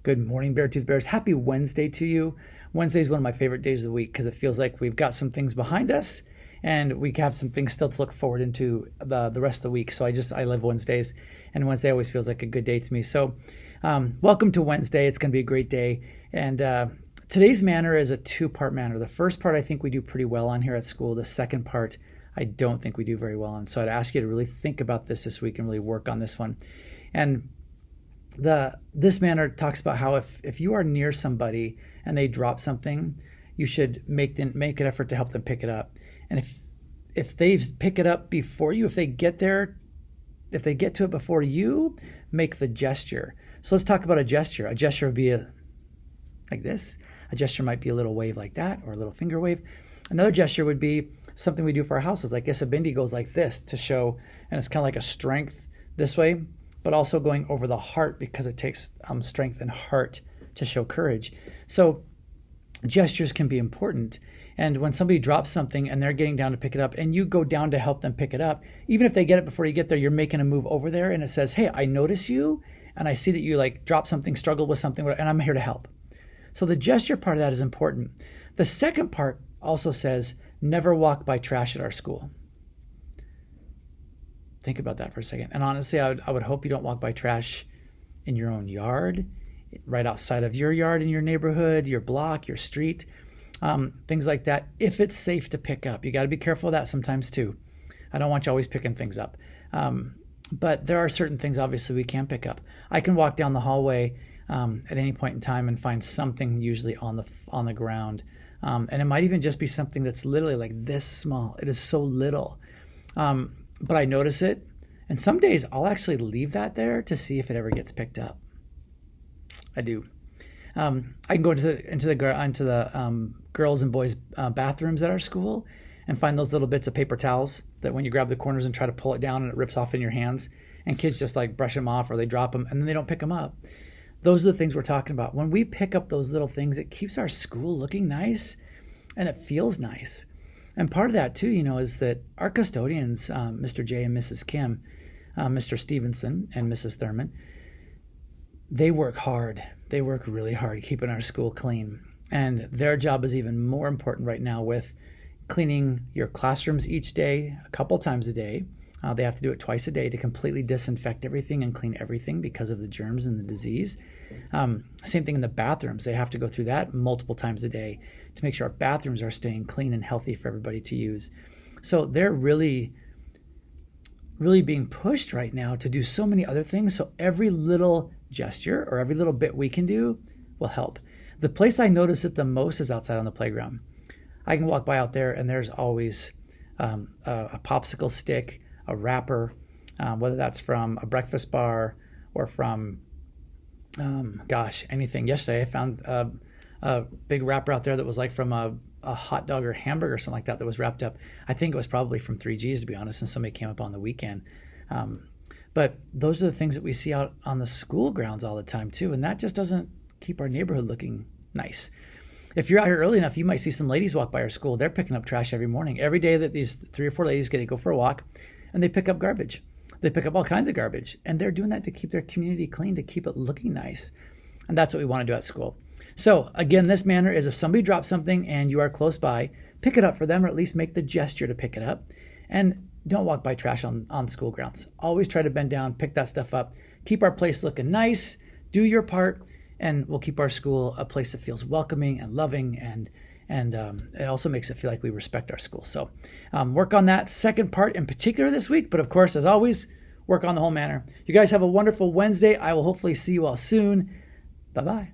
Good morning, Beartooth Bears. Happy Wednesday to you. Wednesday is one of my favorite days of the week because it feels like we've got some things behind us and we have some things still to look forward into the rest of the week. So I love Wednesdays, and Wednesday always feels like a good day to me. So welcome to Wednesday. It's going to be a great day. And today's manner is a two-part manner. The first part I think we do pretty well on here at school. The second part I don't think we do very well on. So I'd ask you to really think about this week and really work on this one. And this manner talks about how if you are near somebody and they drop something, you should make an effort to help them pick it up. And if they pick it up before you, if they get to it before you, make the gesture. So let's talk about a gesture. A gesture would be like this. A gesture might be a little wave like that, or a little finger wave. Another gesture would be something we do for our houses. Like Isabindi goes like this to show, and it's kind of like a strength this way, but also going over the heart because it takes strength and heart to show courage. So gestures can be important. And when somebody drops something and they're getting down to pick it up and you go down to help them pick it up, even if they get it before you get there, you're making a move over there and it says, hey, I notice you and I see that you like drop something, struggle with something, and I'm here to help. So the gesture part of that is important. The second part also says, never walk by trash at our school. Think about that for a second. And honestly, I would hope you don't walk by trash in your own yard, right outside of your yard, in your neighborhood, your block, your street, things like that. If it's safe to pick up, you got to be careful of that sometimes too. I don't want you always picking things up. But there are certain things obviously we can pick up. I can walk down the hallway at any point in time and find something usually on the ground. And it might even just be something that's literally like this small. It is so little. But I notice it, and some days I'll actually leave that there to see if it ever gets picked up. I do. I can go into the girls and boys bathrooms at our school and find those little bits of paper towels that when you grab the corners and try to pull it down and it rips off in your hands, and kids just like brush them off or they drop them and then they don't pick them up. Those are the things we're talking about. When we pick up those little things, it keeps our school looking nice and it feels nice. And part of that too, is that our custodians, Mr. J and Mrs. Kim, Mr. Stevenson and Mrs. Thurman, they work hard. They work really hard keeping our school clean. And their job is even more important right now with cleaning your classrooms each day, a couple times a day. They have to do it twice a day to completely disinfect everything and clean everything because of the germs and the disease. Same thing in the bathrooms. They have to go through that multiple times a day to make sure our bathrooms are staying clean and healthy for everybody to use. So they're really, really being pushed right now to do so many other things. So every little gesture or every little bit we can do will help. The place I notice it the most is outside on the playground. I can walk by out there and there's always a popsicle stick, a wrapper, whether that's from a breakfast bar or from, anything. Yesterday I found a big wrapper out there that was like from a hot dog or hamburger or something like that was wrapped up. I think it was probably from 3G's, to be honest, and somebody came up on the weekend. But those are the things that we see out on the school grounds all the time too, and that just doesn't keep our neighborhood looking nice. If you're out here early enough, you might see some ladies walk by our school. They're picking up trash every morning. Every day that these 3 or 4 ladies go for a walk, and they pick up garbage. They pick up all kinds of garbage, and they're doing that to keep their community clean, to keep it looking nice. And that's what we want to do at school. So again, this manner is if somebody drops something and you are close by, pick it up for them, or at least make the gesture to pick it up. And don't walk by trash on school grounds. Always try to bend down, pick that stuff up, keep our place looking nice, do your part, and we'll keep our school a place that feels welcoming and loving, and it also makes it feel like we respect our school. So work on that second part in particular this week, but of course, as always, work on the whole manner. You guys have a wonderful Wednesday. I will hopefully see you all soon. Bye-bye.